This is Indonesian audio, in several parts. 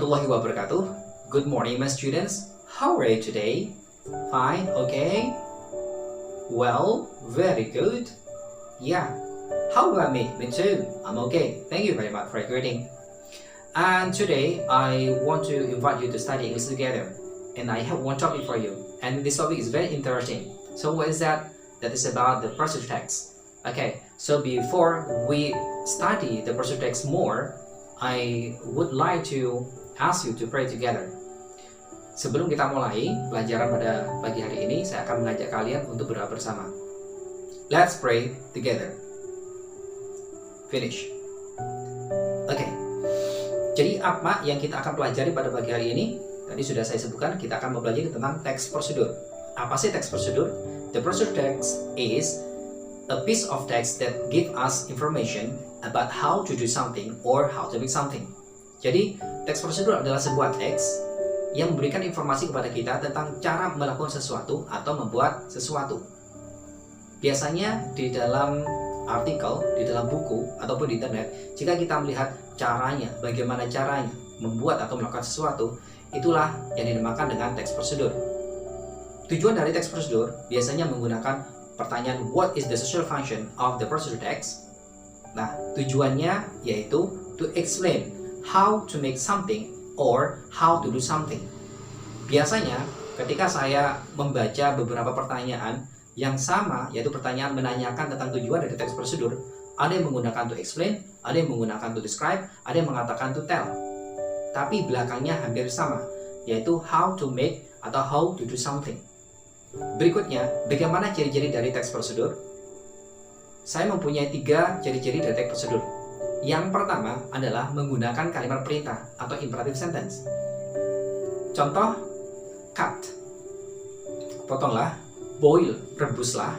warahmatullahi wabarakatuh. Good morning, my students. How are you today? Fine, okay? Well, very good. Yeah. How about me? Me too. I'm okay. Thank you very much for your greeting. And today, I want to invite you to study English together. And I have one topic for you. And this topic is very interesting. So what is that? That is about the pursuit text. Okay, so before we study the pursuit text more, I would like to ask you to pray together. Sebelum kita mulai pelajaran pada pagi hari ini, saya akan mengajak kalian untuk berdoa bersama. Let's pray together. Finish. Oke. Jadi apa yang kita akan pelajari pada pagi hari ini? Tadi sudah saya sebutkan, kita akan mempelajari tentang teks prosedur. Apa sih teks prosedur? The procedure text is a piece of text that give us information about how to do something or how to make something. Jadi, teks prosedur adalah sebuah teks yang memberikan informasi kepada kita tentang cara melakukan sesuatu atau membuat sesuatu. Biasanya di dalam artikel, di dalam buku, ataupun di internet, jika kita melihat caranya, bagaimana caranya membuat atau melakukan sesuatu, itulah yang dinamakan dengan teks prosedur. Tujuan dari teks prosedur biasanya menggunakan pertanyaan what is the social function of the procedure text. Nah, tujuannya yaitu to explain how to make something or how to do something. Biasanya ketika saya membaca beberapa pertanyaan yang sama, yaitu pertanyaan menanyakan tentang tujuan dari teks prosedur, ada yang menggunakan to explain, ada yang menggunakan to describe, ada yang mengatakan to tell. Tapi belakangnya hampir sama, yaitu how to make atau how to do something. Berikutnya, bagaimana ciri-ciri dari teks prosedur? Saya mempunyai 3 ciri-ciri dari teks prosedur. Yang pertama adalah menggunakan kalimat perintah atau imperative sentence. Contoh, cut, potonglah, boil, rebuslah,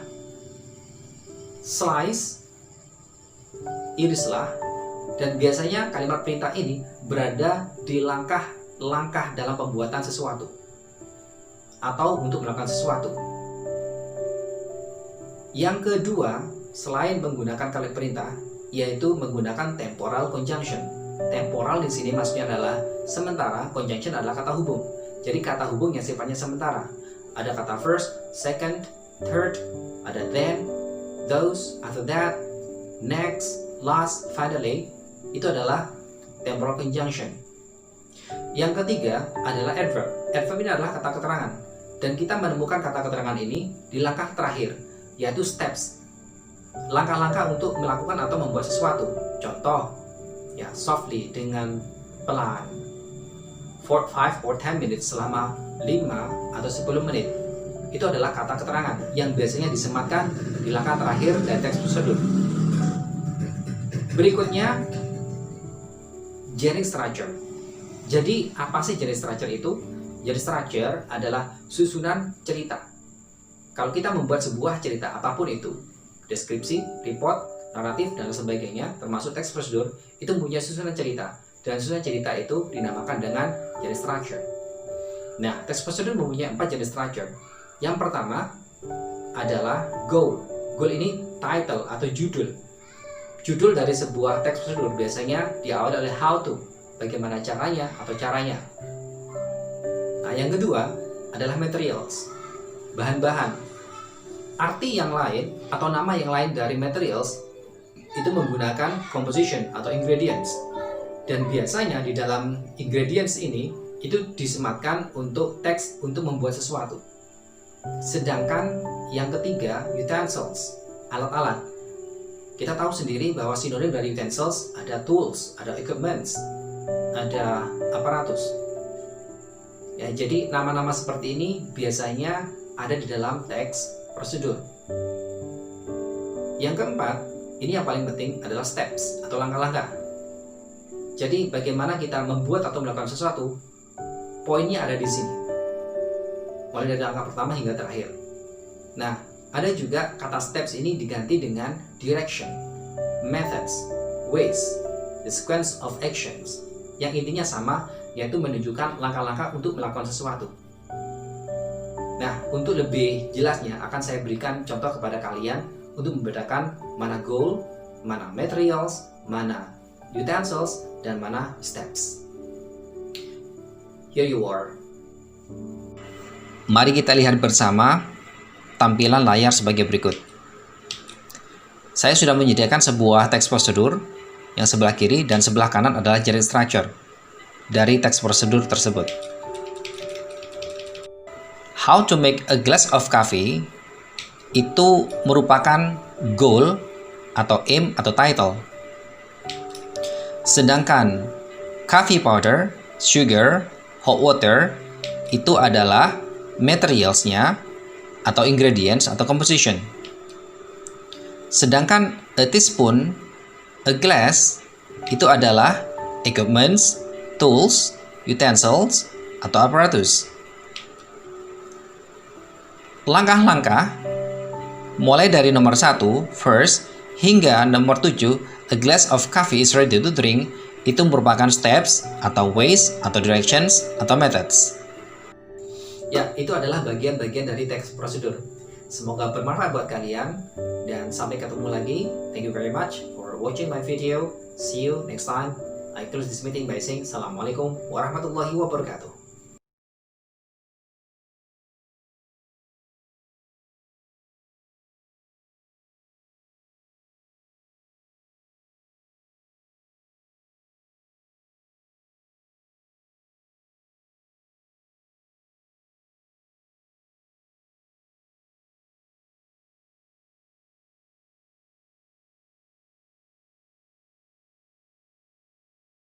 slice, irislah, dan biasanya kalimat perintah ini berada di langkah-langkah dalam pembuatan sesuatu atau untuk melakukan sesuatu. Yang kedua, selain menggunakan kalimat perintah, yaitu menggunakan temporal conjunction. Temporal di sini maksudnya adalah sementara, conjunction adalah kata hubung. Jadi kata hubung yang sifatnya sementara. Ada kata first, second, third, ada then, those, after that, next, last, finally. Itu adalah temporal conjunction. Yang ketiga adalah adverb. Adverb ini adalah kata keterangan. Dan kita menemukan kata keterangan ini di langkah terakhir, yaitu steps. Langkah-langkah untuk melakukan atau membuat sesuatu. Contoh, ya softly, dengan pelan. For 5 or 10 minutes, selama 5 atau 10 menit. Itu adalah kata keterangan yang biasanya disematkan di langkah terakhir dari teks prosedur. Berikutnya, jenis structure. Jadi, apa sih jenis structure itu? Jadi structure adalah susunan cerita. Kalau kita membuat sebuah cerita apapun itu, deskripsi, report, naratif, dan sebagainya, termasuk teks prosedur, itu mempunyai susunan cerita. Dan susunan cerita itu dinamakan dengan jenis structure. Nah, teks prosedur mempunyai 4 jenis structure. Yang pertama adalah goal. Goal ini title atau judul. Judul dari sebuah teks prosedur biasanya diawali oleh how to, bagaimana caranya atau caranya. Nah, yang kedua adalah materials, bahan-bahan. Arti yang lain atau nama yang lain dari materials itu menggunakan composition atau ingredients. Dan biasanya di dalam ingredients ini itu disematkan untuk teks untuk membuat sesuatu. Sedangkan yang ketiga, utensils, alat-alat. Kita tahu sendiri bahwa sinonim dari utensils ada tools, ada equipments, ada aparatus. Ya, jadi nama-nama seperti ini biasanya ada di dalam teks prosedur. Yang keempat, ini yang paling penting adalah steps atau langkah-langkah. Jadi bagaimana kita membuat atau melakukan sesuatu, poinnya ada di sini. Mulai dari langkah pertama hingga terakhir. Nah, ada juga kata steps ini diganti dengan direction, methods, ways, the sequence of actions. Yang intinya sama, yaitu menunjukkan langkah-langkah untuk melakukan sesuatu. Nah, untuk lebih jelasnya akan saya berikan contoh kepada kalian untuk membedakan mana goal, mana materials, mana utensils, dan mana steps. Here you are. Mari kita lihat bersama tampilan layar sebagai berikut. Saya sudah menyediakan sebuah teks prosedur yang sebelah kiri dan sebelah kanan adalah generic structure dari teks prosedur tersebut. How to make a glass of coffee itu merupakan goal atau aim atau title. Sedangkan coffee powder, sugar, hot water itu adalah materialsnya atau ingredients atau composition. Sedangkan a teaspoon, a glass itu adalah equipments, tools, utensils, atau apparatus. Langkah-langkah mulai dari nomor 1, first, hingga nomor 7, a glass of coffee is ready to drink, itu merupakan steps atau ways atau directions atau methods. Ya, itu adalah bagian-bagian dari teks prosedur. Semoga bermanfaat buat kalian dan sampai ketemu lagi. Thank you very much for watching my video. See you next time. I close this meeting by saying Assalamualaikum warahmatullahi wabarakatuh.